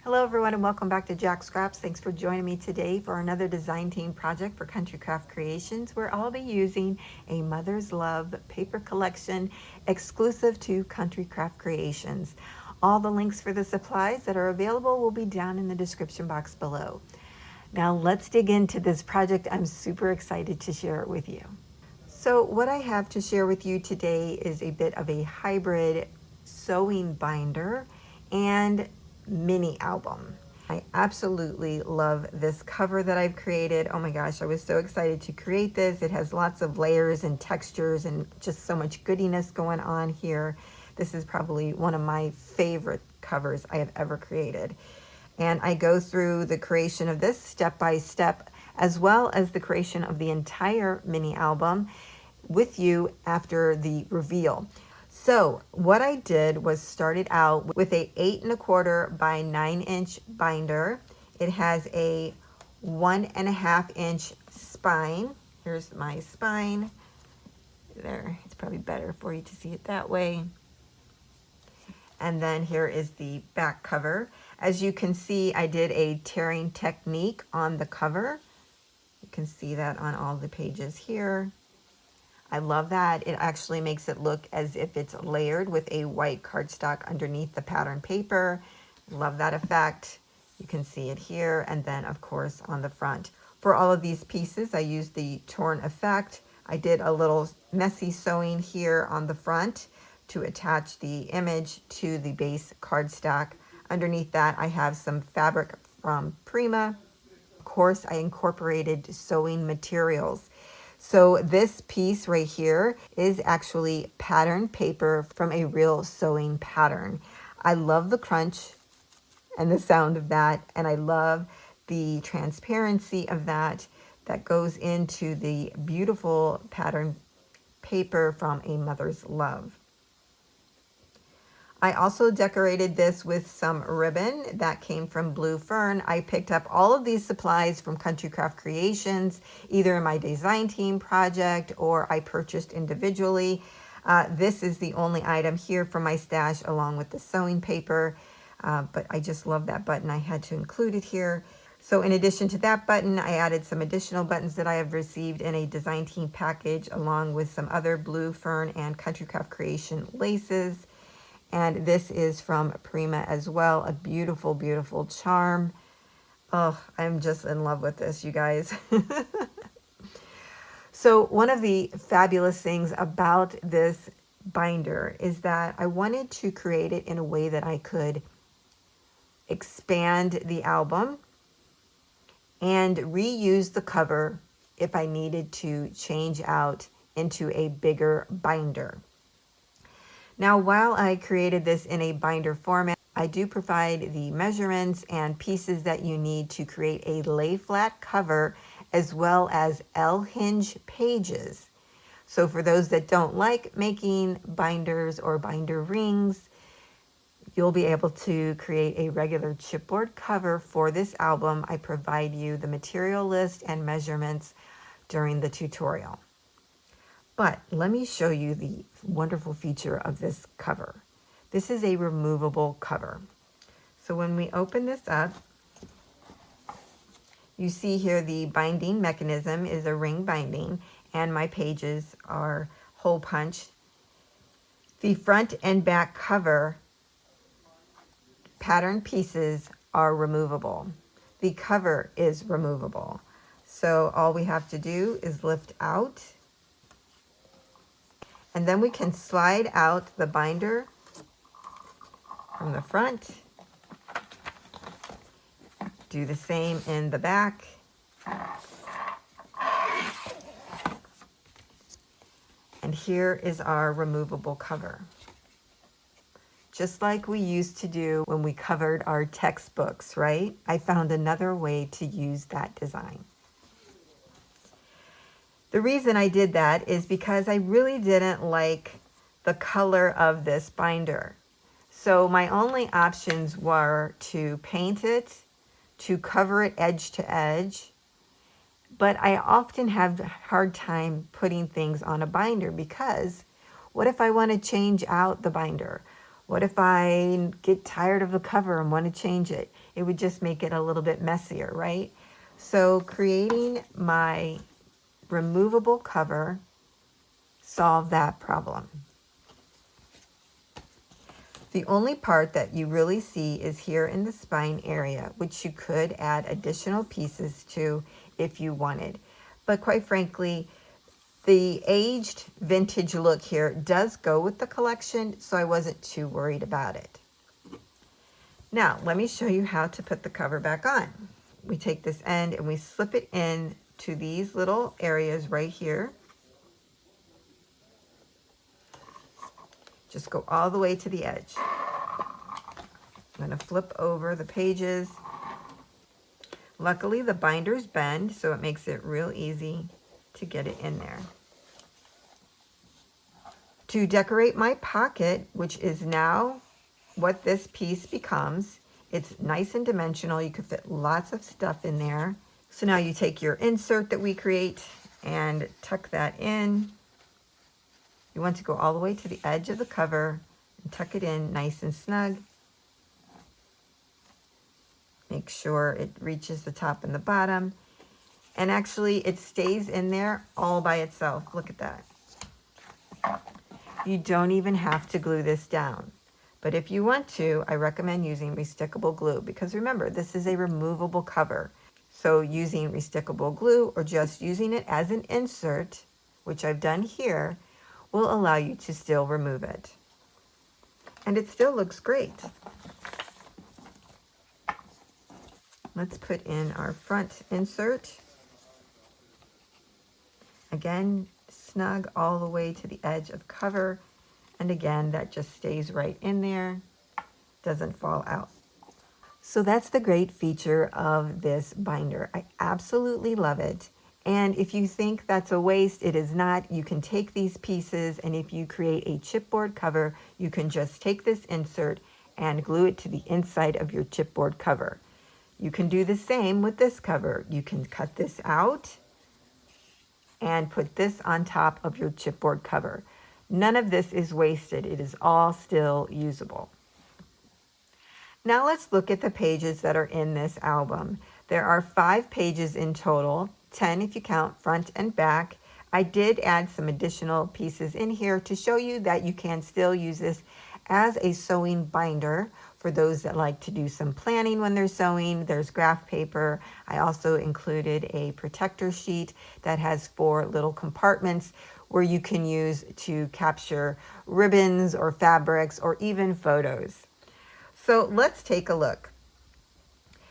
Hello everyone and welcome back to Jacqs Scraps. Thanks for joining me today for another design team project for Country Craft Creations, where I'll be using a Mother's Love paper collection exclusive to Country Craft Creations. All the links for the supplies that are available will be down in the description box below. Now let's dig into this project. I'm super excited to share it with you. So what I have to share with you today is a bit of a hybrid sewing binder and mini album. I absolutely love this cover that I've created. Oh my gosh, I was so excited to create this. It has lots of layers and textures and just so much goodiness going on here. This is probably one of my favorite covers I have ever created. And I go through the creation of this step by step, as well as the creation of the entire mini album with you after the reveal. So what I did was started out with a 8 1/4 by 9 inch binder. It has a 1.5 inch spine. Here's my spine. There, it's probably better for you to see it that way. And then here is the back cover. As you can see, I did a tearing technique on the cover. You can see that on all the pages here. I love that. It actually makes it look as if it's layered with a white cardstock underneath the pattern paper. Love that effect. You can see it here, and then of course on the front. For all of these pieces, I used the torn effect. I did a little messy sewing here on the front to attach the image to the base cardstock. Underneath that, I have some fabric from Prima. Of course, I incorporated sewing materials. So this piece right here is actually pattern paper from a real sewing pattern. I love the crunch and the sound of that, and I love the transparency of that goes into the beautiful pattern paper from a Mother's Love. I also decorated this with some ribbon that came from Blue Fern. I picked up all of these supplies from Country Craft Creations, either in my design team project or I purchased individually. This is the only item here from my stash along with the sewing paper, but I just love that button. I had to include it here. So in addition to that button, I added some additional buttons that I have received in a design team package along with some other Blue Fern and Country Craft Creation laces. And this is from Prima as well, a beautiful, beautiful charm. Oh, I'm just in love with this, you guys. So one of the fabulous things about this binder is that I wanted to create it in a way that I could expand the album and reuse the cover if I needed to change out into a bigger binder. Now, while I created this in a binder format, I do provide the measurements and pieces that you need to create a lay flat cover as well as hinge pages. So for those that don't like making binders or binder rings, you'll be able to create a regular chipboard cover for this album. I provide you the material list and measurements during the tutorial. But let me show you the wonderful feature of this cover. This is a removable cover. So when we open this up, you see here the binding mechanism is a ring binding, and my pages are hole punched. The front and back cover pattern pieces are removable. The cover is removable. So all we have to do is lift out, and then we can slide out the binder from the front. Do the same in the back. And here is our removable cover. Just like we used to do when we covered our textbooks, right? I found another way to use that design. The reason I did that is because I really didn't like the color of this binder. So my only options were to paint it, to cover it edge to edge, but I often have a hard time putting things on a binder because what if I want to change out the binder? What if I get tired of the cover and want to change it? it would just make it a little bit messier, right? So creating my removable cover solved that problem. The only part that you really see is here in the spine area, which you could add additional pieces to if you wanted. But quite frankly, the aged vintage look here does go with the collection, so I wasn't too worried about it. Now, let me show you how to put the cover back on. We take this end and we slip it in to these little areas right here. Just go all the way to the edge. I'm going to flip over the pages. Luckily, the binders bend, so it makes it real easy to get it in there. To decorate my pocket, which is now what this piece becomes, it's nice and dimensional. You could fit lots of stuff in there. So now you take your insert that we create and tuck that in. You want to go all the way to the edge of the cover and tuck it in nice and snug. Make sure it reaches the top and the bottom. And actually it stays in there all by itself. Look at that. You don't even have to glue this down. But if you want to, I recommend using restickable glue because remember, this is a removable cover. So using restickable glue or just using it as an insert, which I've done here, will allow you to still remove it. And it still looks great. Let's put in our front insert. Again, snug all the way to the edge of cover. And again, that just stays right in there, doesn't fall out. So that's the great feature of this binder. I absolutely love it. And if you think that's a waste, it is not. You can take these pieces, and if you create a chipboard cover, you can just take this insert and glue it to the inside of your chipboard cover. You can do the same with this cover. You can cut this out and put this on top of your chipboard cover. None of this is wasted. It is all still usable. Now let's look at the pages that are in this album. There are 5 pages in total, 10 if you count front and back. I did add some additional pieces in here to show you that you can still use this as a sewing binder for those that like to do some planning when they're sewing. There's graph paper. I also included a protector sheet that has 4 little compartments where you can use to capture ribbons or fabrics or even photos. So let's take a look.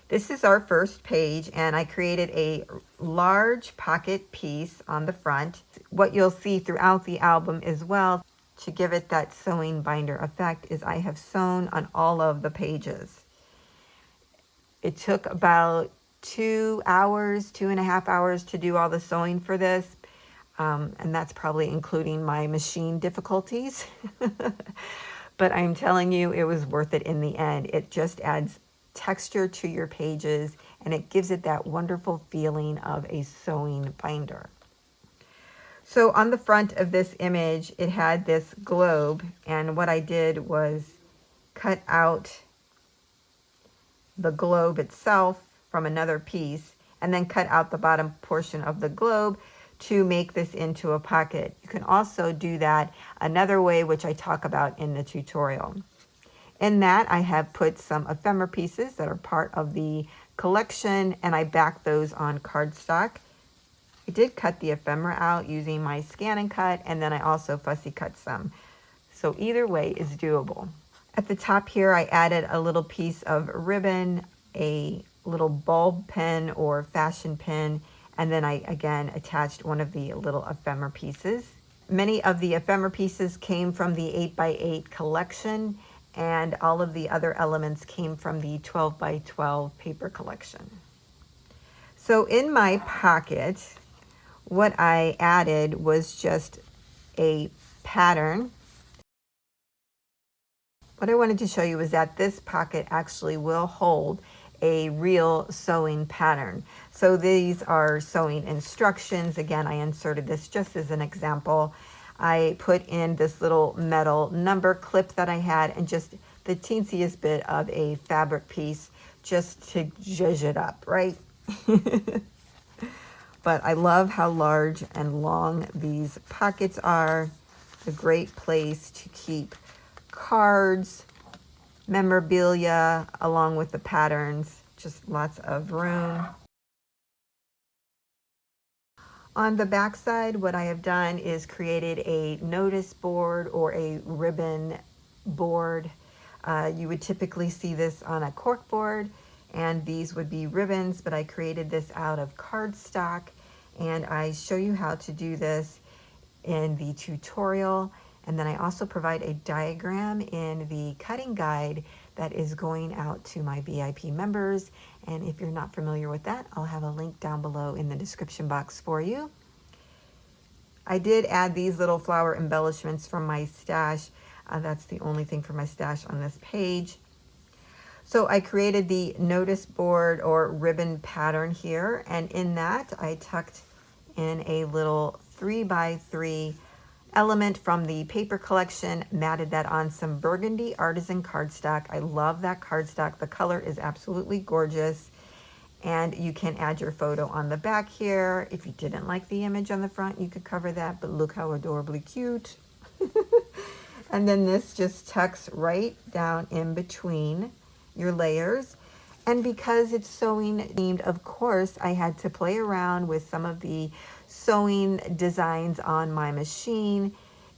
This is our first page, and I created a large pocket piece on the front. What you'll see throughout the album as well, to give it that sewing binder effect, is I have sewn on all of the pages. It took about 2 hours, 2.5 hours to do all the sewing for this. And that's probably including my machine difficulties. But I'm telling you, it was worth it in the end. It just adds texture to your pages, and it gives it that wonderful feeling of a sewing binder. So on the front of this image, it had this globe, and what I did was cut out the globe itself from another piece, and then cut out the bottom portion of the globe to make this into a pocket. You can also do that another way, which I talk about in the tutorial. In that, I have put some ephemera pieces that are part of the collection, and I backed those on cardstock. I did cut the ephemera out using my scan and cut, and then I also fussy cut some. So either way is doable. At the top here, I added a little piece of ribbon, a little bulb pin or fashion pin, and then I again attached one of the little ephemera pieces. Many of the ephemera pieces came from the 8x8 collection, and all of the other elements came from the 12x12 paper collection. So in my pocket, what I added was just a pattern. What I wanted to show you is that this pocket actually will hold a real sewing pattern. So these are sewing instructions. Again, I inserted this just as an example. I put in this little metal number clip that I had and just the teensiest bit of a fabric piece just to zhuzh it up, right? But I love how large and long these pockets are. A great place to keep cards, memorabilia, along with the patterns. Just lots of room. On the back side, what I have done is created a notice board or a ribbon board. You would typically see this on a cork board, and these would be ribbons, but I created this out of cardstock, and I show you how to do this in the tutorial. And then I also provide a diagram in the cutting guide that is going out to my VIP members. And if you're not familiar with that, I'll have a link down below in the description box for you. I did add these little flower embellishments from my stash. That's the only thing from my stash on this page. So I created the notice board or ribbon pattern here, and in that I tucked in a little 3x3 element from the paper collection, matted that on some burgundy artisan cardstock. I love that cardstock. The color is absolutely gorgeous. And you can add your photo on the back here. If you didn't like the image on the front, you could cover that, but look how adorably cute. And then this just tucks right down in between your layers. And because it's sewing themed, of course, I had to play around with some of the sewing designs on my machine.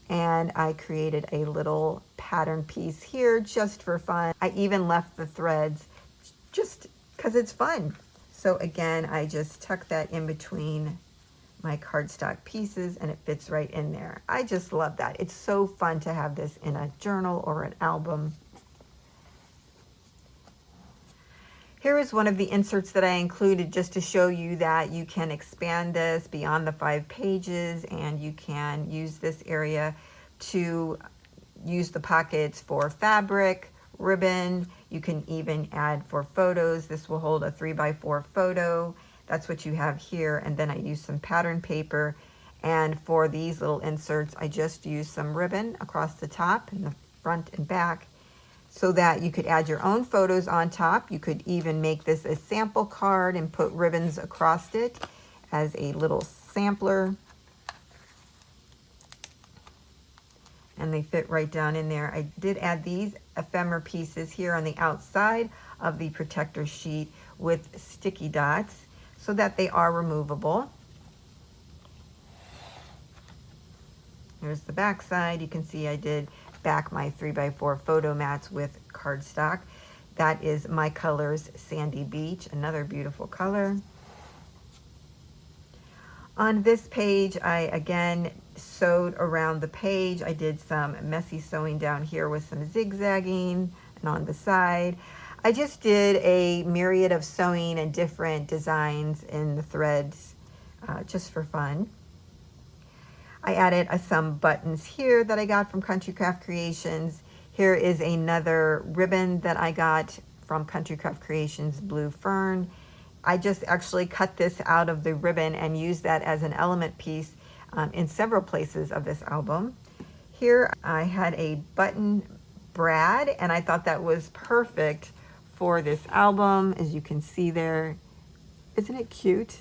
And I created a little pattern piece here just for fun. I even left the threads just because it's fun. So again, I just tuck that in between my cardstock pieces and it fits right in there. I just love that. It's so fun to have this in a journal or an album. Here is one of the inserts that I included just to show you that you can expand this beyond the 5 pages, and you can use this area to use the pockets for fabric, ribbon. You can even add for photos. This will hold a 3x4 photo. That's what you have here. And then I use some pattern paper. And for these little inserts, I just use some ribbon across the top and the front and back, so that you could add your own photos on top. You could even make this a sample card and put ribbons across it as a little sampler. And they fit right down in there. I did add these ephemera pieces here on the outside of the protector sheet with sticky dots so that they are removable. Here's the back side. You can see I did back my 3x4 photo mats with cardstock. That is my colors, Sandy Beach, another beautiful color. On this page, I again sewed around the page. I did some messy sewing down here with some zigzagging and on the side. I just did a myriad of sewing and different designs in the threads just for fun. I added some buttons here that I got from Country Craft Creations. Here is another ribbon that I got from Country Craft Creations, Blue Fern. I just actually cut this out of the ribbon and used that as an element piece in several places of this album. Here I had a button brad, and I thought that was perfect for this album. As you can see there, isn't it cute?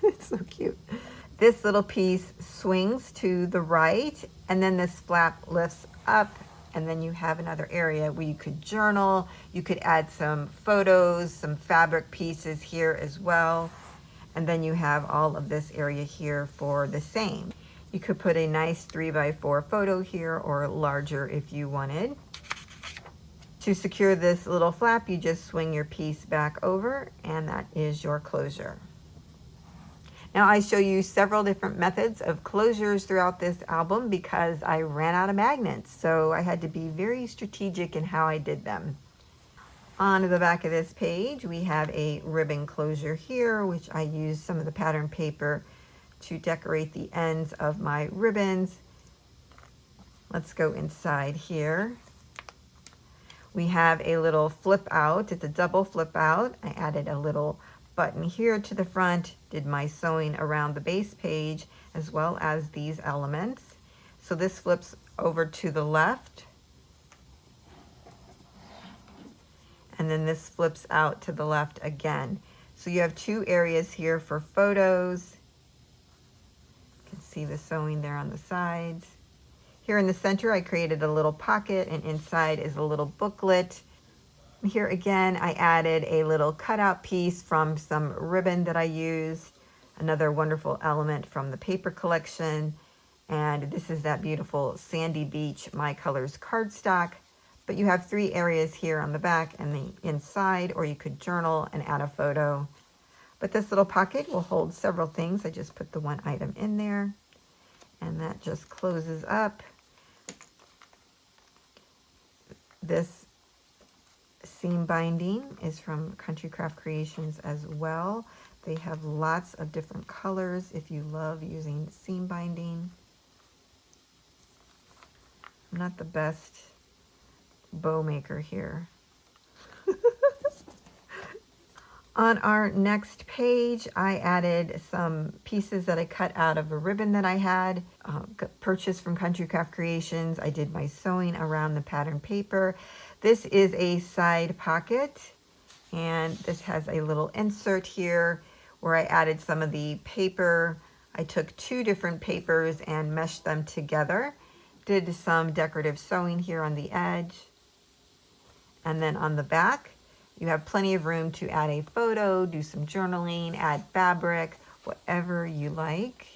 It's so cute. This little piece swings to the right, and then this flap lifts up, and then you have another area where you could journal. You could add some photos, some fabric pieces here as well. And then you have all of this area here for the same. You could put a nice 3x4 photo here, or larger if you wanted. To secure this little flap, you just swing your piece back over, and that is your closure. Now I show you several different methods of closures throughout this album because I ran out of magnets, so I had to be very strategic in how I did them. On the back of this page, we have a ribbon closure here, which I used some of the pattern paper to decorate the ends of my ribbons. Let's go inside here. We have a little flip out. It's a double flip out. I added a little button here to the front, did my sewing around the base page as well as these elements. So this flips over to the left, and and then this flips out to the left again. So you have two areas here for photos. You can see the sewing there on the sides. Here in the center, I created a little pocket, and inside is a little booklet. Here again, I added a little cutout piece from some ribbon that I used, another wonderful element from the paper collection. And this is that beautiful Sandy Beach My Colors cardstock. But you have three areas here on the back and the inside, or you could journal and add a photo. But this little pocket will hold several things. I just put the one item in there, and that just closes up. This seam binding is from Country Craft Creations as well. They have lots of different colors if you love using seam binding. I'm not the best bow maker here. On our next page, I added some pieces that I cut out of a ribbon that I had purchased from Country Craft Creations. I did my sewing around the pattern paper. This is a side pocket, and this has a little insert here where I added some of the paper. I took two different papers and meshed them together. Did some decorative sewing here on the edge. And then on the back, you have plenty of room to add a photo, do some journaling, add fabric, whatever you like.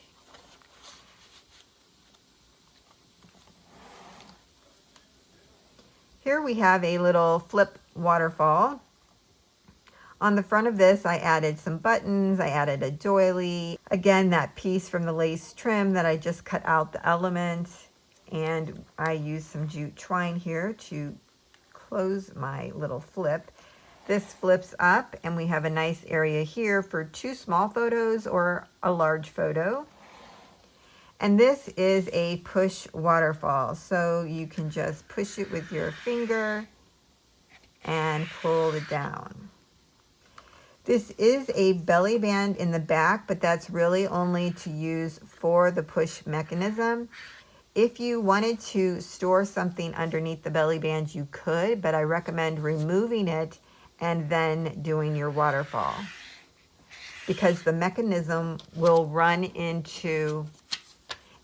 Here we have a little flip waterfall. On the front of this, I added some buttons, I added a doily. Again, that piece from the lace trim that I just cut out the element, and I used some jute twine here to close my little flip. This flips up, and we have a nice area here for two small photos or a large photo. And this is a push waterfall, so you can just push it with your finger and pull it down. This is a belly band in the back, but that's really only to use for the push mechanism. If you wanted to store something underneath the belly band, you could, but I recommend removing it and then doing your waterfall, because the mechanism will run into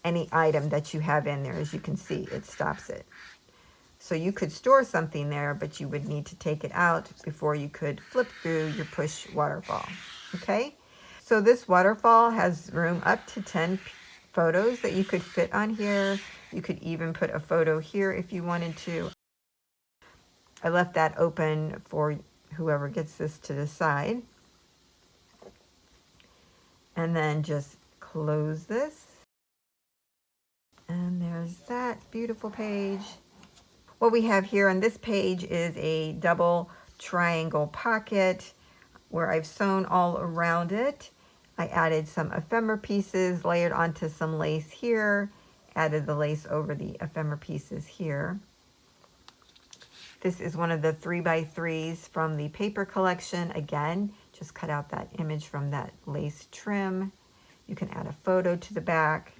any item that you have in there. As you can see, it stops it. So you could store something there, but you would need to take it out before you could flip through your push waterfall. Okay, so this waterfall has room up to 10 photos that you could fit on here. You could even put a photo here if you wanted to. I left that open for whoever gets this to decide. And then just close this. And there's that beautiful page. What we have here on this page is a double triangle pocket where I've sewn all around it. I added some ephemera pieces, layered onto some lace here, added the lace over the ephemera pieces here. This is one of the 3x3s from the paper collection. Again, just cut out that image from that lace trim. You can add a photo to the back.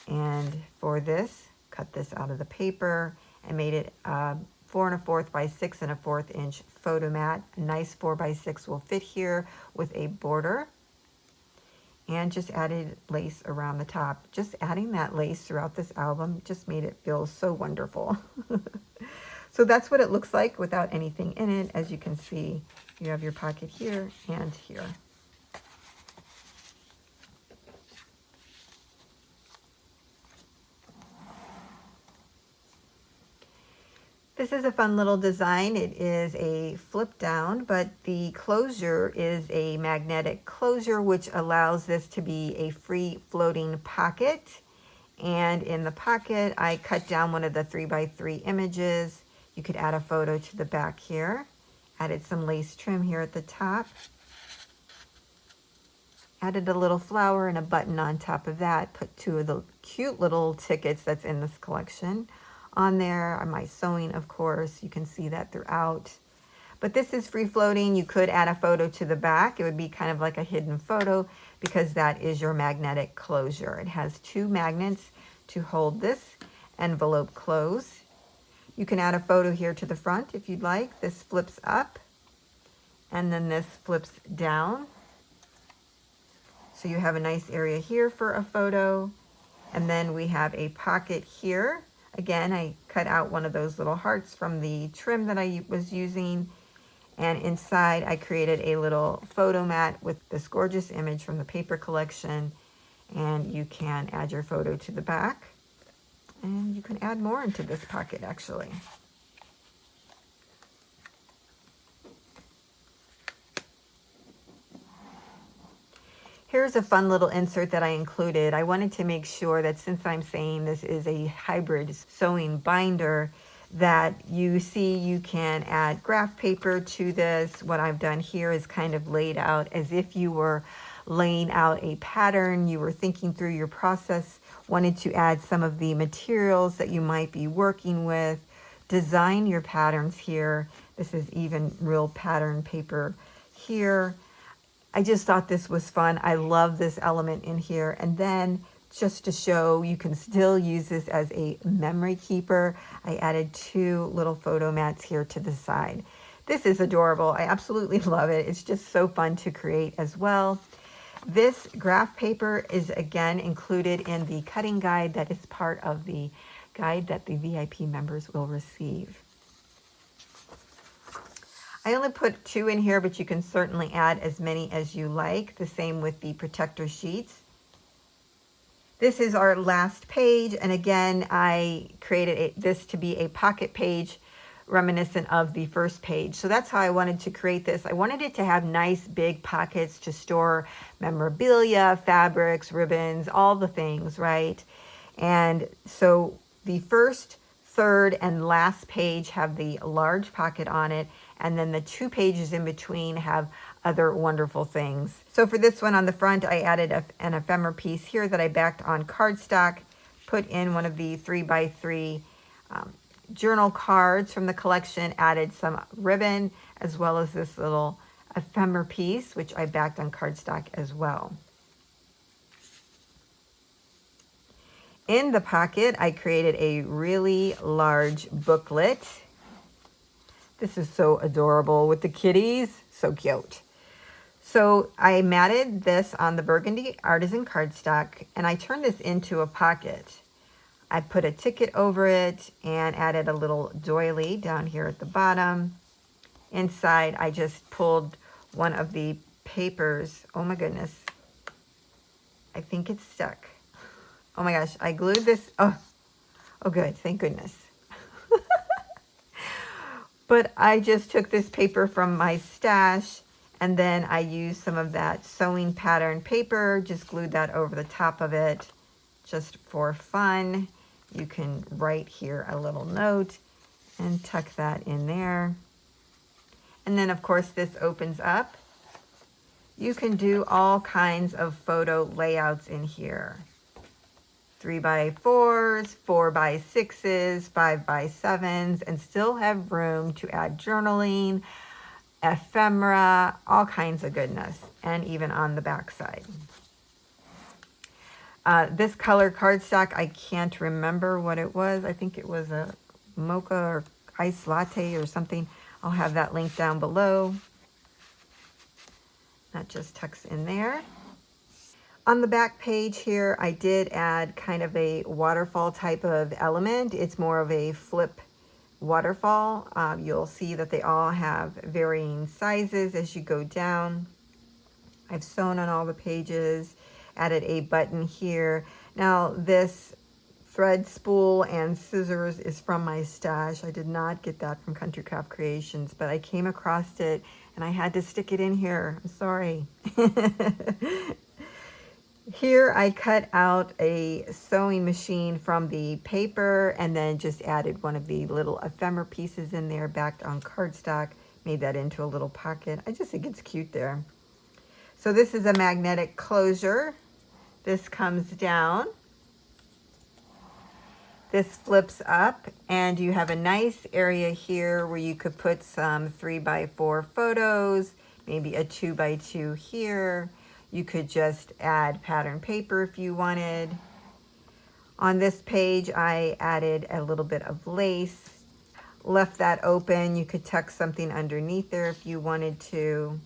And for this, cut this out of the paper and made it 4 1/4 by 6 1/4 inch photo mat. A nice 4x6 will fit here with a border. And just added lace around the top. Just adding that lace throughout this album just made it feel so wonderful. So that's what it looks like without anything in it. As you can see, you have your pocket here and here. This is a fun little design. It is a flip down, but the closure is a magnetic closure, which allows this to be a free floating pocket. And in the pocket, I cut down one of the 3x3 images. You could add a photo to the back here. Added some lace trim here at the top. Added a little flower and a button on top of that. Put two of the cute little tickets that's in this collection on there. My sewing, of course, you can see that throughout. But this is free floating. You could add a photo to the back. It would be kind of like a hidden photo because that is your magnetic closure. It has two magnets to hold this envelope closed. You can add a photo here to the front if you'd like. This flips up and then this flips down. So you have a nice area here for a photo. And then we have a pocket here. Again, I cut out one of those little hearts from the trim that I was using. And inside I created a little photo mat with this gorgeous image from the paper collection. And you can add your photo to the back. And you can add more into this pocket actually. Here's a fun little insert that I included. I wanted to make sure that since I'm saying this is a hybrid sewing binder, that you see you can add graph paper to this. What I've done here is kind of laid out as if you were laying out a pattern, you were thinking through your process, wanted to add some of the materials that you might be working with, design your patterns here. This is even real pattern paper here. I just thought this was fun. I love this element in here. And then just to show you can still use this as a memory keeper, I added 2 little photo mats here to the side. This is adorable. I absolutely love it. It's just so fun to create as well. This graph paper is again included in the cutting guide that is part of the guide that the VIP members will receive. I only put 2 in here, but you can certainly add as many as you like. The same with the protector sheets. This is our last page, and again, I created this to be a pocket page reminiscent of the first page. So that's how I wanted to create this. I wanted it to have nice big pockets to store memorabilia, fabrics, ribbons, all the things, right? And so the first, third, and last page have the large pocket on it, and then the 2 pages in between have other wonderful things. So for this one on the front, I added an ephemera piece here that I backed on cardstock, put in one of the 3x3 journal cards from the collection, added some ribbon, as well as this little ephemera piece, which I backed on cardstock as well. In the pocket, I created a really large booklet. This is so adorable with the kitties, so cute. So I matted this on the burgundy artisan cardstock and I turned this into a pocket. I put a ticket over it and added a little doily down here at the bottom. Inside, I just pulled one of the papers. Oh my goodness. I think it's stuck. Oh my gosh, I glued this. Oh good, thank goodness. But I just took this paper from my stash and then I used some of that sewing pattern paper, just glued that over the top of it just for fun. You can write here a little note and tuck that in there. And then of course this opens up. You can do all kinds of photo layouts in here. 3x4s, 4x6s, 5x7s, and still have room to add journaling, ephemera, all kinds of goodness, and even on the back side. This color cardstock, I can't remember what it was. I think it was a mocha or iced latte or something. I'll have that link down below. That just tucks in there. On the back page here, I did add kind of a waterfall type of element. It's more of a flip waterfall. You'll see that they all have varying sizes as you go down. I've sewn on all the pages, added a button here. Now this thread spool and scissors is from my stash. I did not get that from Country Craft Creations, but I came across it and I had to stick it in here. I'm sorry. Here I cut out a sewing machine from the paper and then just added one of the little ephemera pieces in there, backed on cardstock, made that into a little pocket. I just think it's cute there. So this is a magnetic closure. This comes down. This flips up and you have a nice area here where you could put some 3x4 photos, maybe a 2x2 here. You could just add pattern paper if you wanted. On this page, I added a little bit of lace left that open. You could tuck something underneath there if you wanted to.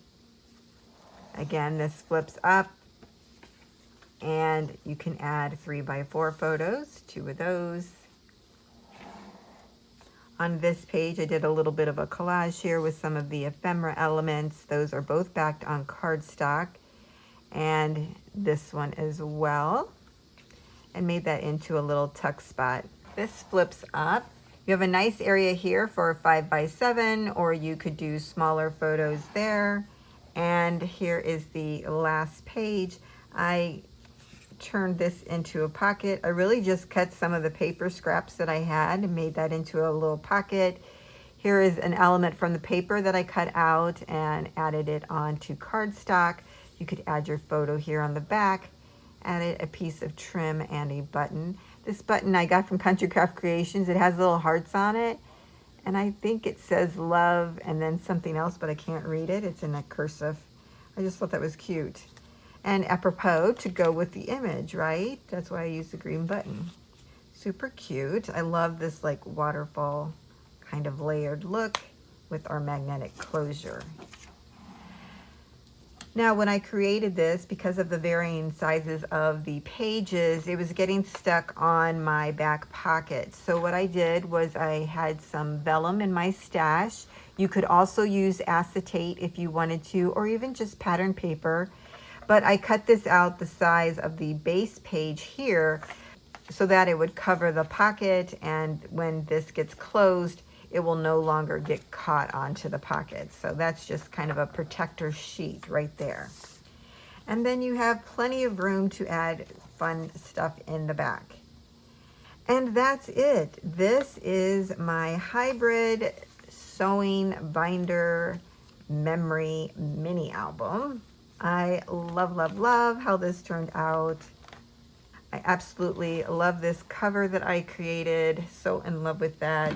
Again, this flips up and you can add 3x4 photos, 2 of those. On this page, I did a little bit of a collage here with some of the ephemera elements. Those are both backed on cardstock, and this one as well, and made that into a little tuck spot. This flips up. You have a nice area here for 5x7, or you could do smaller photos there. And here is the last page. I turned this into a pocket. I really just cut some of the paper scraps that I had and made that into a little pocket. Here is an element from the paper that I cut out and added it onto cardstock. You could add your photo here on the back. Added a piece of trim and a button. This button I got from Country Craft Creations. It has little hearts on it, and I think it says love and then something else, but I can't read it. It's in a cursive. I just thought that was cute. And apropos to go with the image, right? That's why I use the green button. Super cute. I love this like waterfall kind of layered look with our magnetic closure. Now, when I created this, because of the varying sizes of the pages, it was getting stuck on my back pocket. So what I did was I had some vellum in my stash. You could also use acetate if you wanted to, or even just pattern paper. But I cut this out the size of the base page here so that it would cover the pocket, and when this gets closed, it will no longer get caught onto the pocket. So that's just kind of a protector sheet right there. And then you have plenty of room to add fun stuff in the back. And that's it. This is my hybrid sewing binder memory mini album. I love, love, love how this turned out. I absolutely love this cover that I created. So in love with that.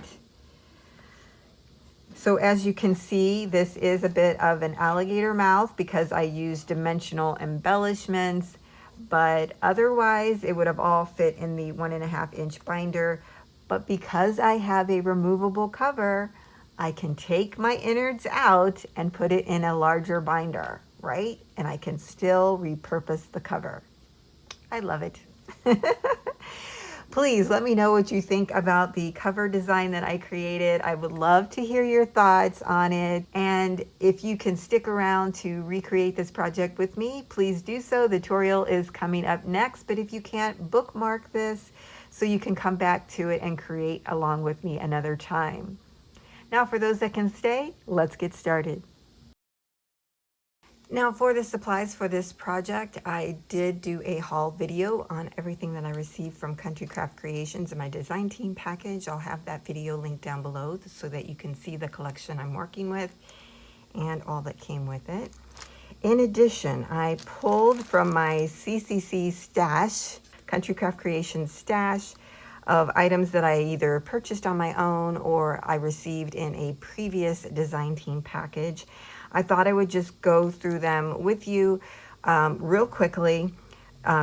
So as you can see, this is a bit of an alligator mouth because I used dimensional embellishments, but otherwise it would have all fit in the 1.5-inch binder. But because I have a removable cover, I can take my innards out and put it in a larger binder, right? And I can still repurpose the cover. I love it. Please let me know what you think about the cover design that I created. I would love to hear your thoughts on it. And if you can stick around to recreate this project with me, please do so. The tutorial is coming up next, but if you can't, bookmark this so you can come back to it and create along with me another time. Now for those that can stay, let's get started. Now for the supplies for this project, I did do a haul video on everything that I received from Country Craft Creations in my design team package. I'll have that video linked down below so that you can see the collection I'm working with and all that came with it. In addition, I pulled from my CCC stash, Country Craft Creations stash, of items that I either purchased on my own or I received in a previous design team package. I thought I would just go through them with you real quickly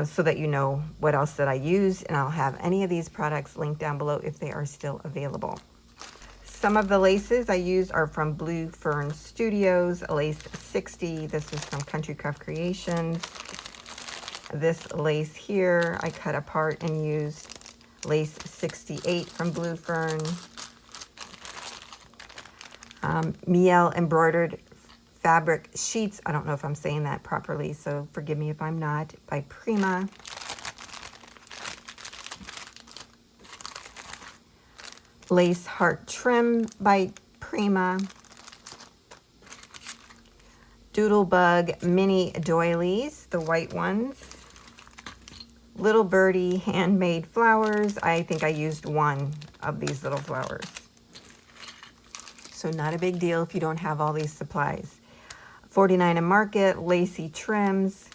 so that you know what else that I used, and I'll have any of these products linked down below if they are still available. Some of the laces I used are from Blue Fern Studios, lace 60. This is from Country Craft Creations. This lace here I cut apart and used lace 68 from Blue Fern. Miel embroidered fabric sheets. I don't know if I'm saying that properly, so forgive me if I'm not, by Prima. Lace heart trim by Prima. Doodlebug mini doilies, the white ones. Little Birdie handmade flowers. I think I used one of these little flowers. So not a big deal if you don't have all these supplies. 49 a Market, lacy trims.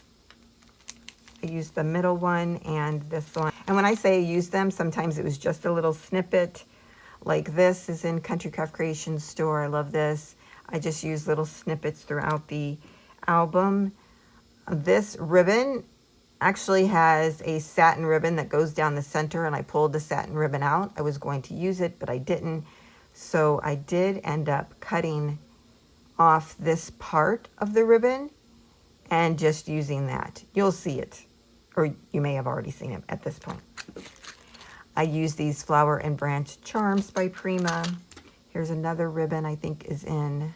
I used the middle one and this one. And when I say I used them, sometimes it was just a little snippet. Like this is in Country Craft Creations store. I love this. I just use little snippets throughout the album. This ribbon actually has a satin ribbon that goes down the center, and I pulled the satin ribbon out. I was going to use it, but I didn't. So I did end up cutting off this part of the ribbon and just using that. You'll see it, or you may have already seen it at this point. I use these flower and branch charms by Prima. Here's another ribbon I think is in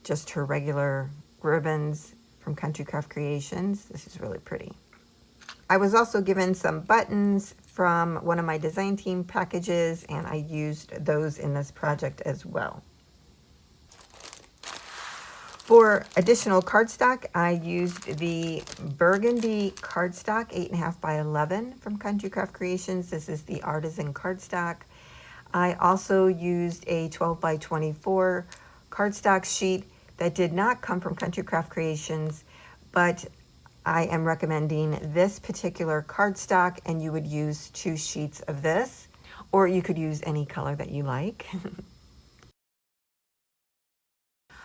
just her regular ribbons from Country Craft Creations. This is really pretty. I was also given some buttons from one of my design team packages, and I used those in this project as well. For additional cardstock, I used the burgundy cardstock 8.5 by 11 from Country Craft Creations. This is the artisan cardstock. I also used a 12 by 24 cardstock sheet that did not come from Country Craft Creations, but I am recommending this particular cardstock, and you would use 2 sheets of this, or you could use any color that you like.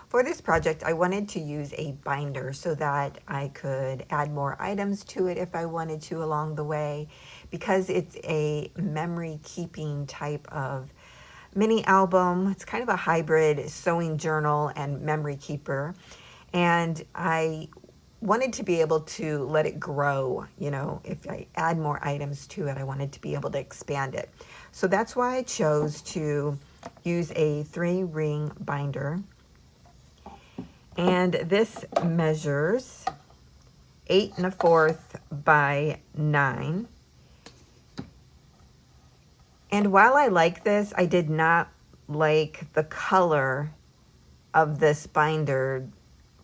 For this project, I wanted to use a binder so that I could add more items to it if I wanted to along the way, because it's a memory keeping type of mini album. It's kind of a hybrid sewing journal and memory keeper. And I wanted to be able to let it grow. You know, if I add more items to it, I wanted to be able to expand it. So that's why I chose to use a 3-ring binder. And this measures 8 1/4 by 9. And while I like this, I did not like the color of this binder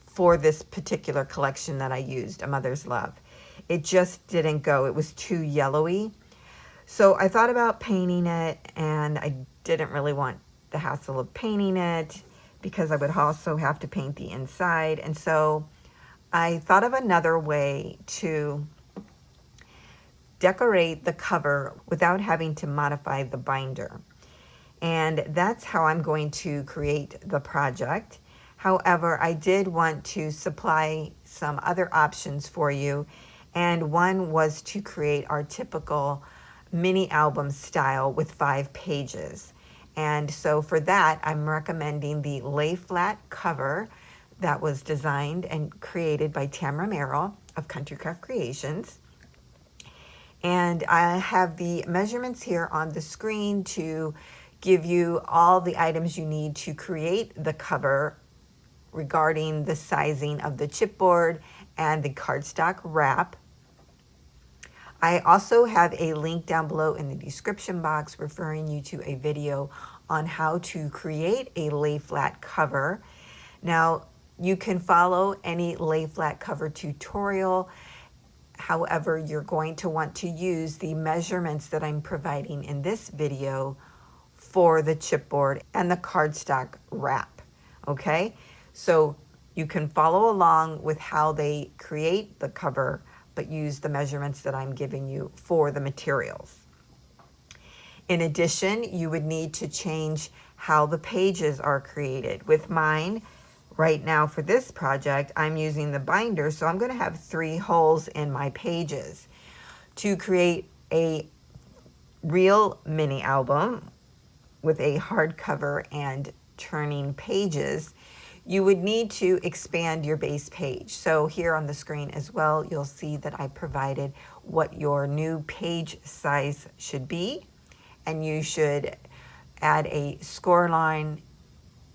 for this particular collection that I used, A Mother's Love. It just didn't go. It was too yellowy. So I thought about painting it, and I didn't really want the hassle of painting it because I would also have to paint the inside. And so I thought of another way to decorate the cover without having to modify the binder. And that's how I'm going to create the project. However, I did want to supply some other options for you. And one was to create our typical mini album style with 5 pages. And so for that, I'm recommending the lay flat cover that was designed and created by Tamara Merrill of Country Craft Creations. And I have the measurements here on the screen to give you all the items you need to create the cover regarding the sizing of the chipboard and the cardstock wrap. I also have a link down below in the description box referring you to a video on how to create a lay flat cover. Now, you can follow any lay flat cover tutorial. However, you're going to want to use the measurements that I'm providing in this video for the chipboard and the cardstock wrap. Okay, so you can follow along with how they create the cover, but use the measurements that I'm giving you for the materials. In addition, you would need to change how the pages are created. With mine, right now for this project, I'm using the binder, so I'm going to have 3 holes in my pages. To create a real mini album with a hardcover and turning pages, you would need to expand your base page. So here on the screen as well, you'll see that I provided what your new page size should be, and you should add a score line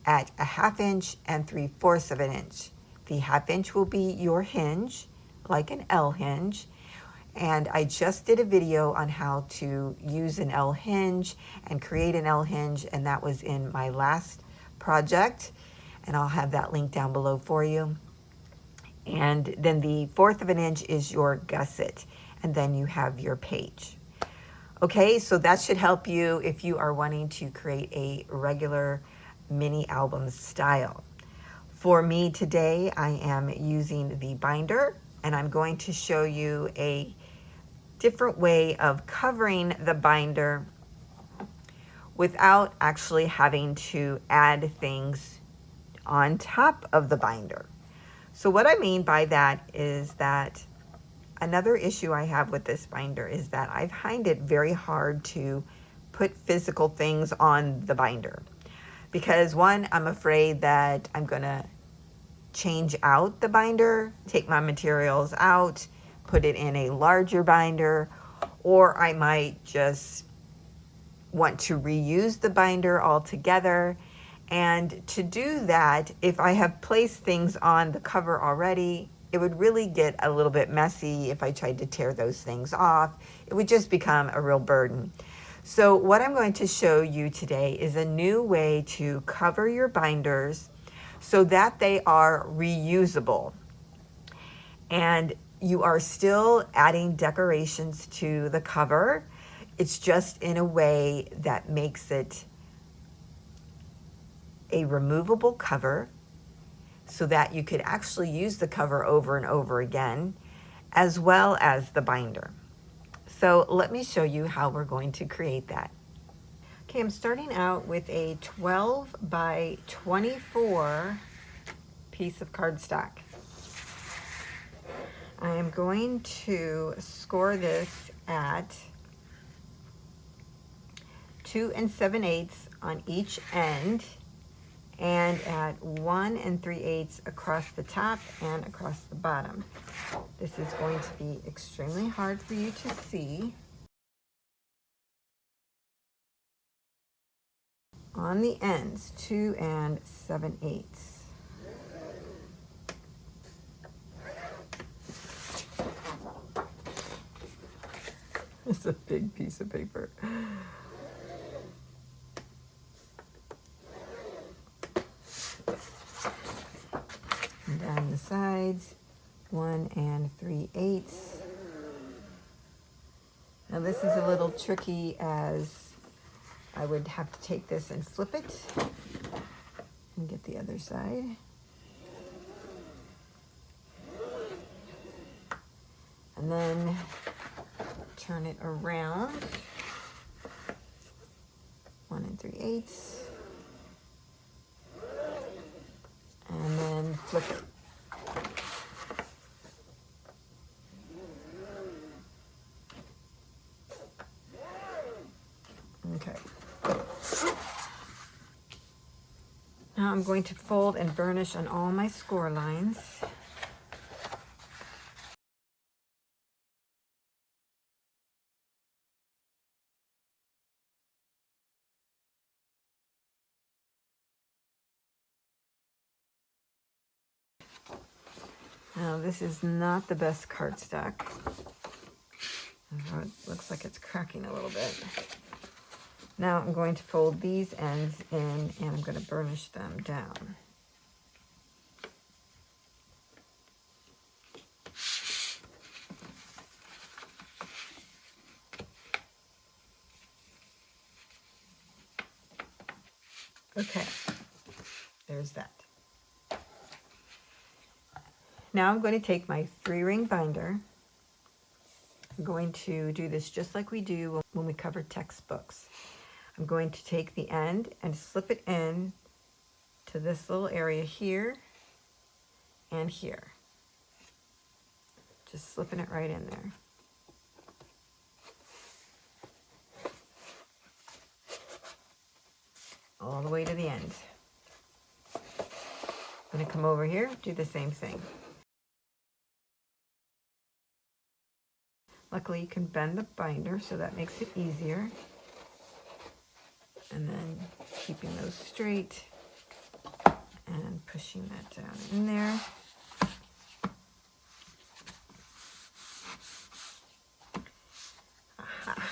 at 1/2 inch and 3/4 of an inch. The 1/2 inch will be your hinge, like an L hinge. And I just did a video on how to use an L hinge and create an L hinge, and that was in my last project. And I'll have that link down below for you. And then the 1/4 of an inch is your gusset, and then you have your page. Okay, so that should help you if you are wanting to create a regular mini album style. For me today, I am using the binder, and I'm going to show you a different way of covering the binder without actually having to add things on top of the binder. So what I mean by that is that another issue I have with this binder is that I find it very hard to put physical things on the binder. Because one, I'm afraid that I'm gonna change out the binder, take my materials out, put it in a larger binder, or I might just want to reuse the binder altogether. And to do that, if I have placed things on the cover already, it would really get a little bit messy if I tried to tear those things off. It would just become a real burden. So what I'm going to show you today is a new way to cover your binders so that they are reusable. And you are still adding decorations to the cover. It's just in a way that makes it a removable cover so that you could actually use the cover over and over again, as well as the binder. So let me show you how we're going to create that. Okay, I'm starting out with a 12 by 24 piece of cardstock. I am going to score this at 2 7/8 on each end, and at 1 3/8 across the top and across the bottom. This is going to be extremely hard for you to see. On the ends, 2 7/8. It's a big piece of paper. And down the sides, 1 3/8. Now this is a little tricky, as I would have to take this and flip it and get the other side. And then turn it around, 1 3/8, and then flip it. Okay. Now I'm going to fold and burnish on all my score lines. Now this is not the best cardstock. It looks like it's cracking a little bit. Now I'm going to fold these ends in, and I'm going to burnish them down. Okay, there's that. Now I'm going to take my 3-ring binder. I'm going to do this just like we do when we cover textbooks. I'm going to take the end and slip it in to this little area here and here. Just slipping it right in there. All the way to the end. I'm going to come over here, do the same thing. Luckily, you can bend the binder, so that makes it easier. And then keeping those straight and pushing that down in there. Aha.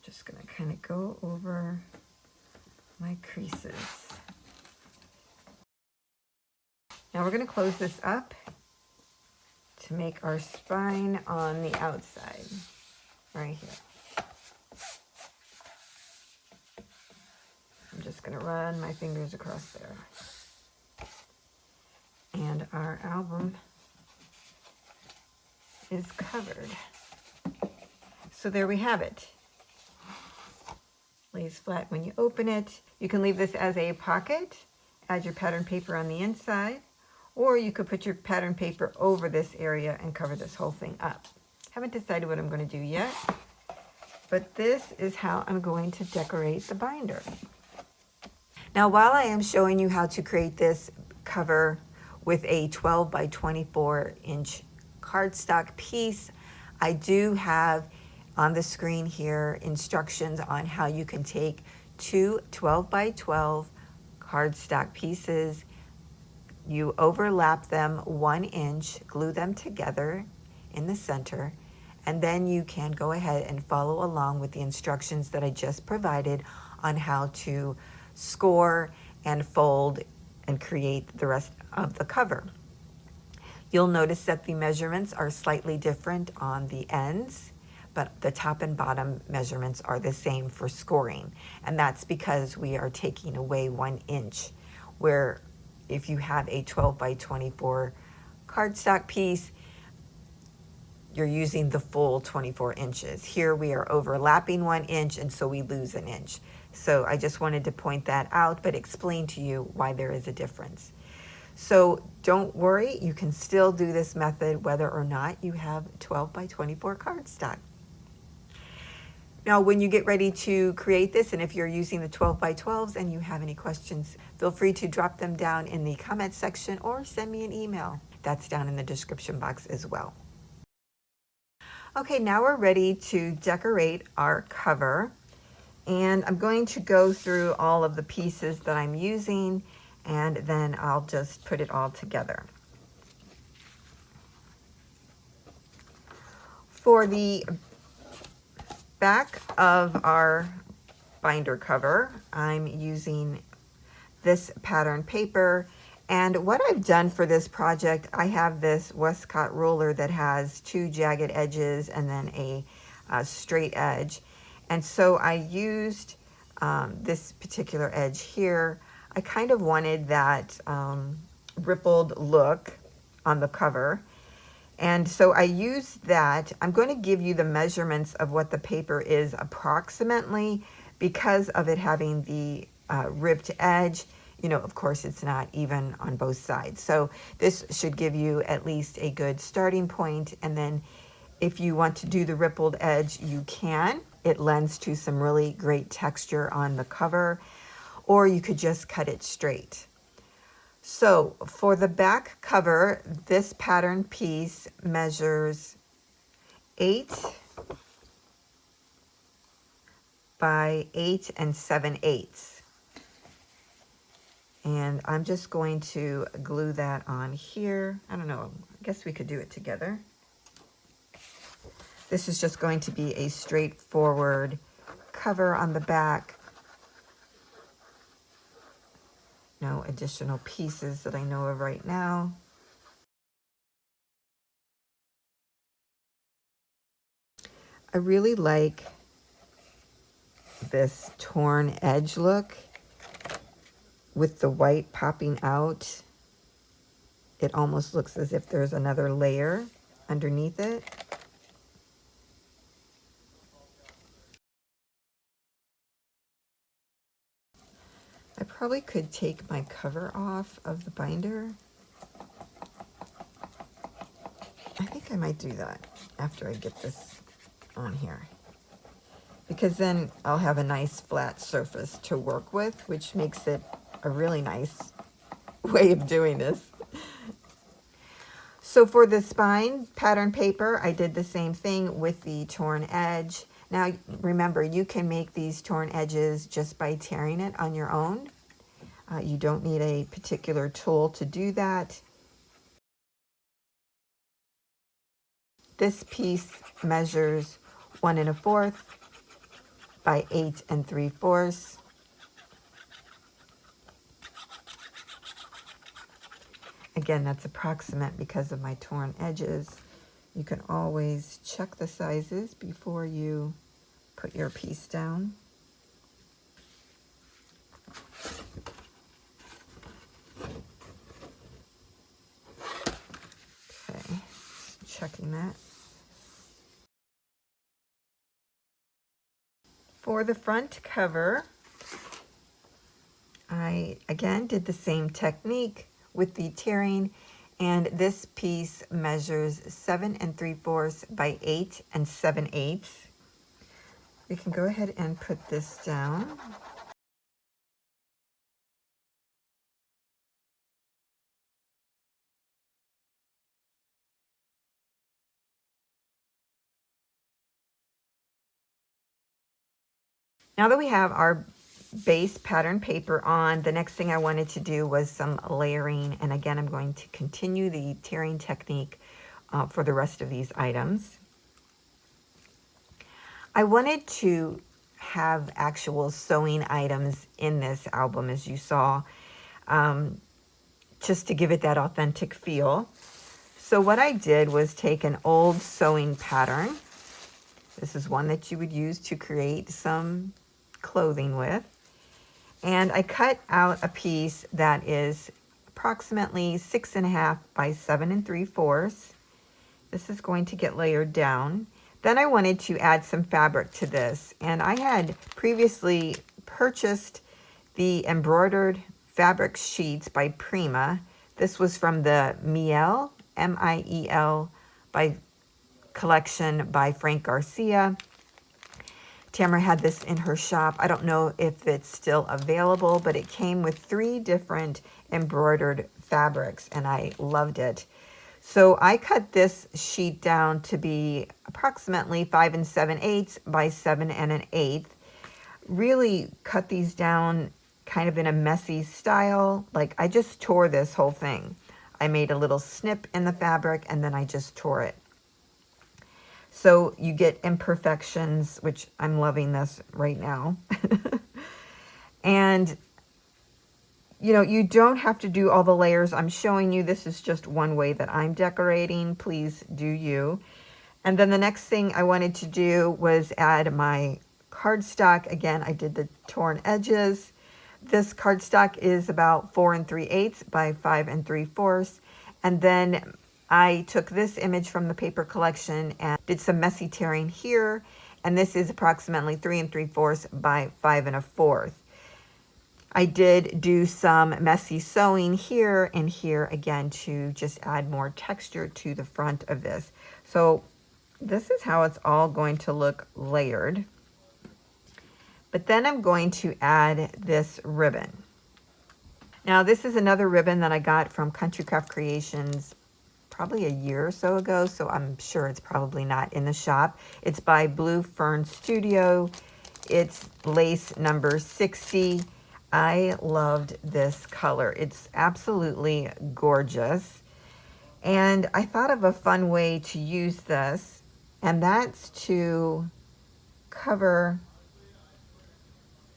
Just going to kind of go over my creases. Now we're going to close this up to make our spine on the outside, right here. I'm just going to run my fingers across there. And our album is covered. So there we have it. Lays flat when you open it. You can leave this as a pocket, add your pattern paper on the inside, or you could put your pattern paper over this area and cover this whole thing up. Haven't decided what I'm going to do yet. But this is how I'm going to decorate the binder. Now, while I am showing you how to create this cover with a 12 by 24 inch cardstock piece, I do have on the screen here instructions on how you can take two 12 by 12 cardstock pieces. You overlap them 1 inch, glue them together in the center, and then you can go ahead and follow along with the instructions that I just provided on how to score and fold and create the rest of the cover. You'll notice that the measurements are slightly different on the ends, but the top and bottom measurements are the same for scoring. And that's because we are taking away 1 inch, where if you have a 12 by 24 cardstock piece, you're using the full 24 inches. Here we are overlapping 1 inch, and so we lose 1 inch. So I just wanted to point that out, but explain to you why there is a difference. So don't worry, you can still do this method whether or not you have 12 by 24 cardstock. Now, when you get ready to create this, and if you're using the 12 by 12s and you have any questions, feel free to drop them down in the comment section or send me an email. That's down in the description box as well. Okay, now we're ready to decorate our cover. And I'm going to go through all of the pieces that I'm using, and then I'll just put it all together. For the back of our binder cover, I'm using this pattern paper. And what I've done for this project, I have this Westcott ruler that has 2 jagged edges and then a straight edge. And so I used this particular edge here. I kind of wanted that rippled look on the cover. And so I used that. I'm going to give you the measurements of what the paper is approximately because of it having the ripped edge. You know, of course, it's not even on both sides. So this should give you at least a good starting point. And then if you want to do the rippled edge, you can. It lends to some really great texture on the cover, or you could just cut it straight. So for the back cover, this pattern piece measures 8 by 8 7/8. And I'm just going to glue that on here. I don't know, I guess we could do it together. This is just going to be a straightforward cover on the back. No additional pieces that I know of right now. I really like this torn edge look with the white popping out. It almost looks as if there's another layer underneath it. I probably could take my cover off of the binder. I think I might do that after I get this on here, because then I'll have a nice flat surface to work with, which makes it a really nice way of doing this. So for the spine pattern paper, I did the same thing with the torn edge. Now remember, you can make these torn edges just by tearing it on your own. You don't need a particular tool to do that. This piece measures 1 1/4 by 8 3/4. Again, that's approximate because of my torn edges. You can always check the sizes before you put your piece down. Okay, checking that. For the front cover, I again did the same technique with the tearing, and this piece measures 7 3/4 by 8 7/8. We can go ahead and put this down. Now that we have our base pattern paper on, the next thing I wanted to do was some layering. And again, I'm going to continue the tearing technique for the rest of these items. I wanted to have actual sewing items in this album, as you saw, just to give it that authentic feel. So what I did was take an old sewing pattern. This is one that you would use to create some clothing with. And I cut out a piece that is approximately 6.5 by 7 3/4. This is going to get layered down. Then I wanted to add some fabric to this, and I had previously purchased the embroidered fabric sheets by Prima. This was from the Miel, M-I-E-L, by collection by Frank Garcia. Tamara had this in her shop. I don't know if it's still available, but it came with 3 different embroidered fabrics, and I loved it. So I cut this sheet down to be approximately 5 7/8 by 7 1/8. Really cut these down kind of in a messy style. Like I just tore this whole thing. I made a little snip in the fabric and then I just tore it. So you get imperfections, which I'm loving this right now. And you know, you don't have to do all the layers I'm showing you. This is just one way that I'm decorating. Please do you. And then the next thing I wanted to do was add my cardstock. Again, I did the torn edges. This cardstock is about 4 3/8 by 5 3/4. And then I took this image from the paper collection and did some messy tearing here. And this is approximately 3 3/4 by 5 1/4. I did do some messy sewing here and here again to just add more texture to the front of this. So this is how it's all going to look layered. But then I'm going to add this ribbon. Now this is another ribbon that I got from Country Craft Creations probably a year or so ago, so I'm sure it's probably not in the shop. It's by Blue Fern Studio. It's lace number 60. I loved this color. It's absolutely gorgeous. And I thought of a fun way to use this, and that's to cover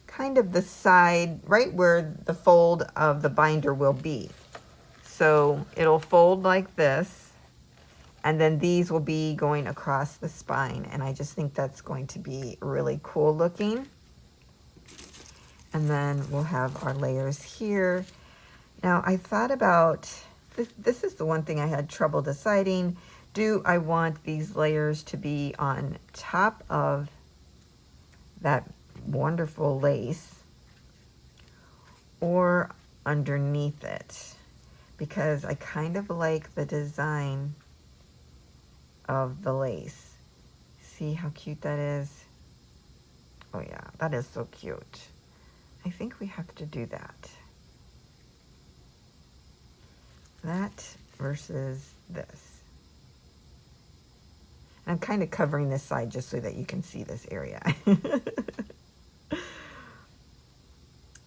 kind of the side, right where the fold of the binder will be. So it'll fold like this, and then these will be going across the spine. And I just think that's going to be really cool looking. And then we'll have our layers here. Now I thought about, this is the one thing I had trouble deciding. Do I want these layers to be on top of that wonderful lace or underneath it? Because I kind of like the design of the lace. See how cute that is? Oh yeah, that is so cute. I think we have to do that. That versus this. I'm kind of covering this side just so that you can see this area.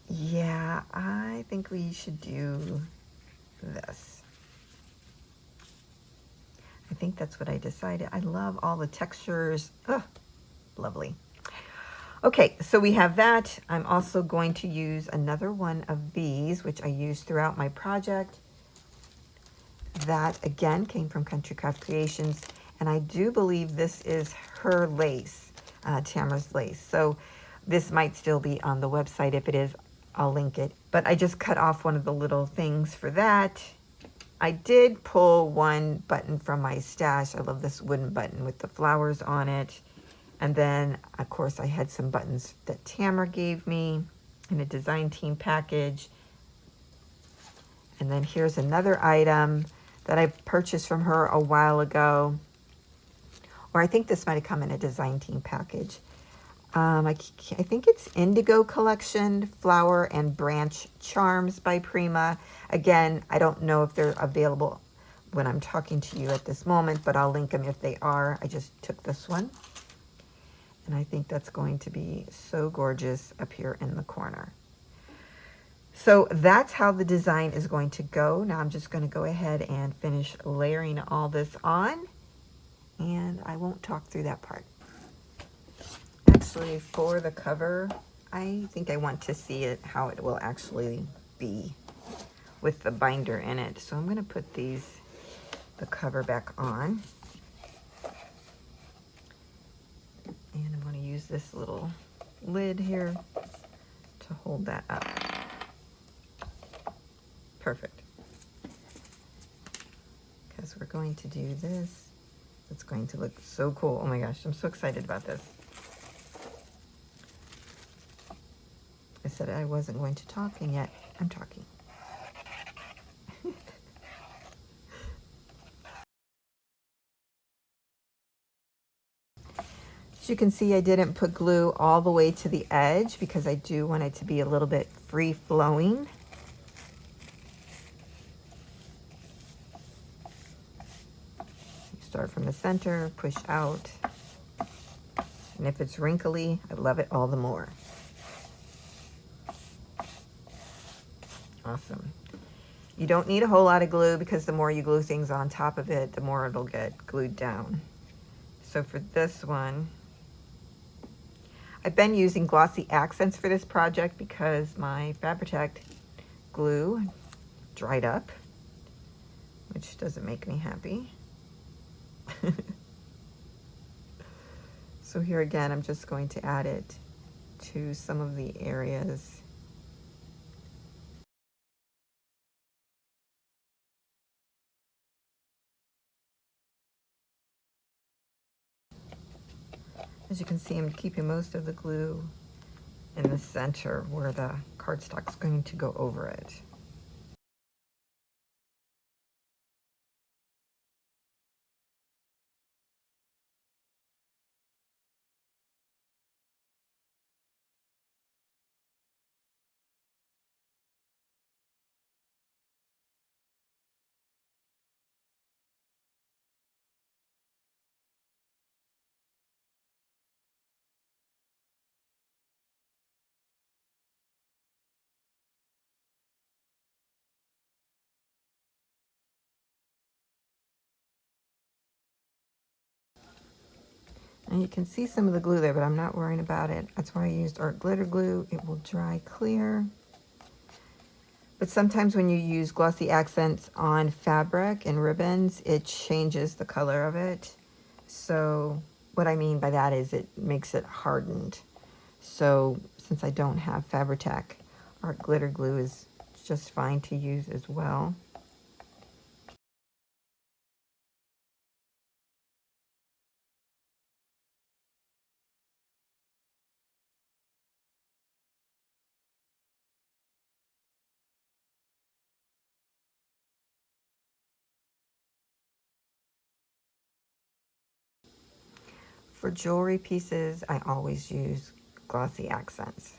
Yeah, I think we should do this. I think that's what I decided. I love all the textures. Oh, lovely. Okay, so we have that. I'm also going to use another one of these, which I use throughout my project. That, again, came from Country Craft Creations, and I do believe this is her lace, Tamara's lace. So this might still be on the website. If it is, I'll link it. But I just cut off one of the little things for that. I did pull one button from my stash. I love this wooden button with the flowers on it. And then, of course, I had some buttons that Tamara gave me in a design team package. And then here's another item that I purchased from her a while ago. Or I think this might have come in a design team package. I think it's Indigo Collection, Flower and Branch Charms by Prima. Again, I don't know if they're available when I'm talking to you at this moment, but I'll link them if they are. I just took this one, and I think that's going to be so gorgeous up here in the corner. So that's how the design is going to go. Now I'm just going to go ahead and finish layering all this on, and I won't talk through that part. Actually, for the cover, I think I want to see it, how it will actually be with the binder in it. So I'm going to put the cover back on. And I'm going to use this little lid here to hold that up. Perfect. Because we're going to do this. It's going to look so cool. Oh my gosh, I'm so excited about this. I said I wasn't going to talk, and yet I'm talking. As you can see, I didn't put glue all the way to the edge because I do want it to be a little bit free-flowing. Start from the center, push out. And if it's wrinkly, I love it all the more. Awesome. You don't need a whole lot of glue because the more you glue things on top of it, the more it'll get glued down. So for this one, I've been using glossy accents for this project because my Fabri-Tac glue dried up, which doesn't make me happy. So here again, I'm just going to add it to some of the areas. As you can see, I'm keeping most of the glue in the center where the cardstock's going to go over it. And you can see some of the glue there, but I'm not worrying about it. That's why I used art glitter glue. It will dry clear. But sometimes when you use glossy accents on fabric and ribbons, it changes the color of it. So what I mean by that is it makes it hardened. So since I don't have Fabri-Tac, art glitter glue is just fine to use as well. For jewelry pieces, I always use glossy accents.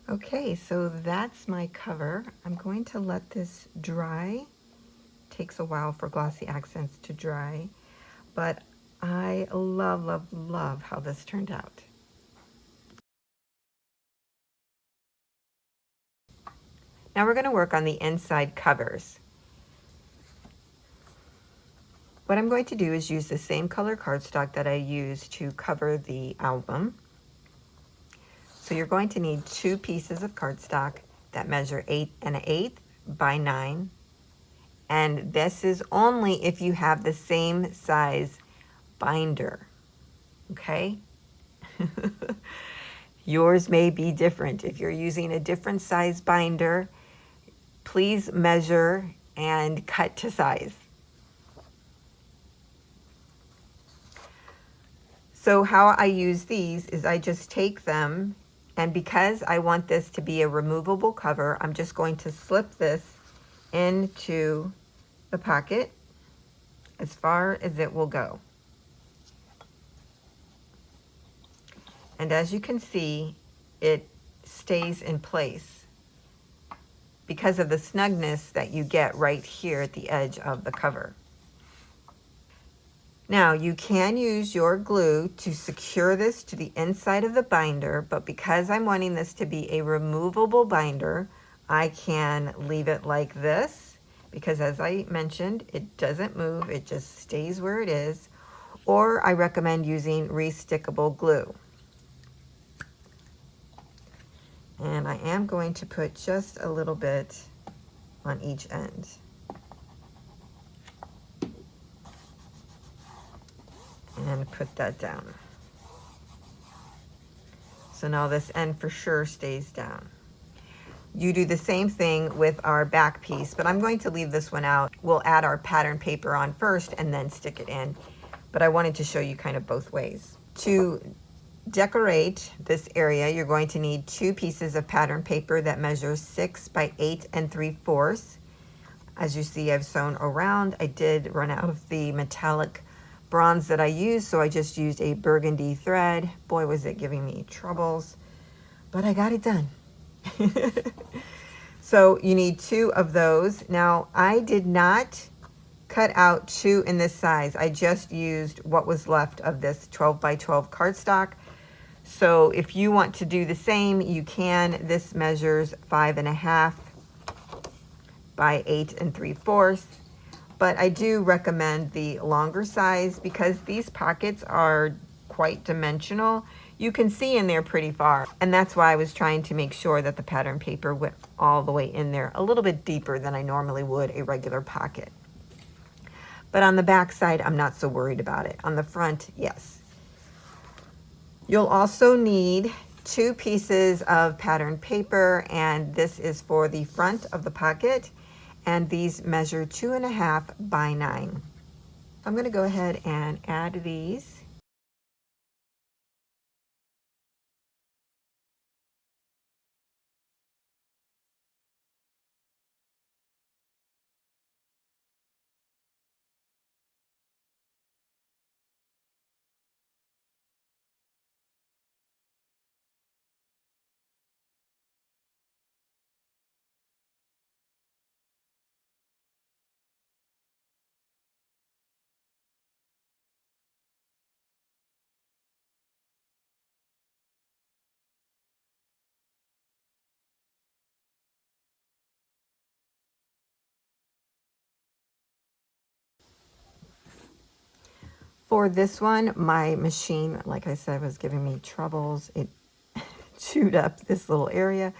Okay, so that's my cover. I'm going to let this dry. Takes a while for glossy accents to dry, but I love, love, love how this turned out. Now we're going to work on the inside covers. What I'm going to do is use the same color cardstock that I used to cover the album. So you're going to need 2 pieces of cardstock that measure 8 1/8 by 9. And this is only if you have the same size binder, okay? Yours may be different. If you're using a different size binder, please measure and cut to size. So how I use these is I just take them, and because I want this to be a removable cover, I'm just going to slip this into the pocket as far as it will go. And as you can see, it stays in place because of the snugness that you get right here at the edge of the cover. Now you can use your glue to secure this to the inside of the binder, but because I'm wanting this to be a removable binder, I can leave it like this, because as I mentioned, it doesn't move, it just stays where it is. Or I recommend using re-stickable glue. And I am going to put just a little bit on each end. And put that down. So now this end for sure stays down. You do the same thing with our back piece, but I'm going to leave this one out. We'll add our pattern paper on first and then stick it in. But I wanted to show you kind of both ways. To decorate this area, you're going to need 2 pieces of pattern paper that measures 6 by 8 3/4. As you see, I've sewn around. I did run out of the metallic bronze that I used, so I just used a burgundy thread. Boy, was it giving me troubles, but I got it done. So you need 2 of those. Now, I did not cut out 2 in this size. I just used what was left of this 12 by 12 cardstock. So if you want to do the same, you can. This measures 5.5 by 8 3/4. But I do recommend the longer size because these pockets are quite dimensional. You can see in there pretty far. And that's why I was trying to make sure that the pattern paper went all the way in there, a little bit deeper than I normally would a regular pocket. But on the back side, I'm not so worried about it. On the front, yes. You'll also need 2 pieces of pattern paper, and this is for the front of the pocket. And these measure 2.5 by 9. I'm going to go ahead and add these. For this one, my machine, like I said, was giving me troubles. It chewed up this little area.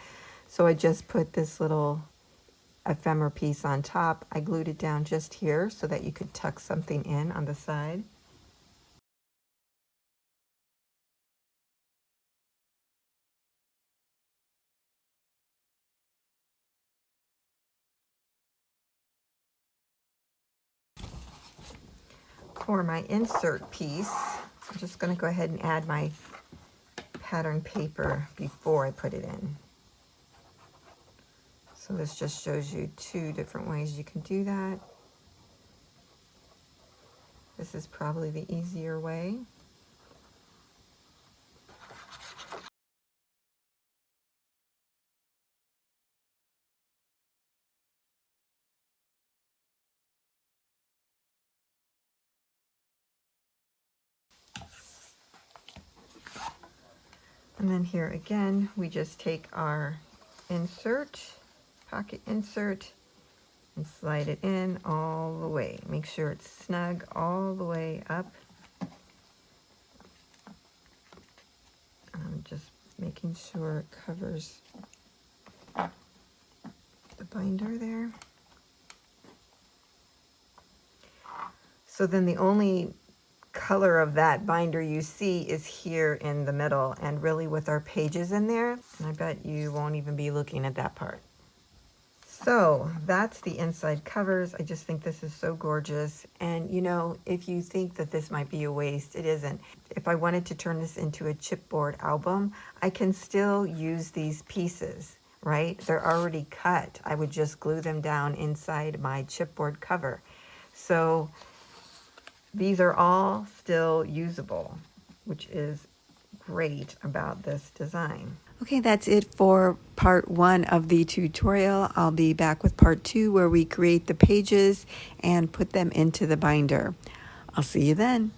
So I just put this little ephemera piece on top. I glued it down just here so that you could tuck something in on the side. For my insert piece, I'm just going to go ahead and add my pattern paper before I put it in. So this just shows you 2 different ways you can do that. This is probably the easier way. And then here again, we just take our insert, pocket insert, and slide it in all the way. Make sure it's snug all the way up. I'm just making sure it covers the binder there. So then the only color of that binder you see is here in the middle, and really with our pages in there, and I bet you won't even be looking at that part. So that's the inside covers. I just think this is so gorgeous. And you know, if you think that this might be a waste, it isn't. If I wanted to turn this into a chipboard album, I can still use these pieces, right? They're already cut. I would just glue them down inside my chipboard cover. So these are all still usable, which is great about this design. Okay, that's it for part 1 of the tutorial. I'll be back with part 2 where we create the pages and put them into the binder. I'll see you then.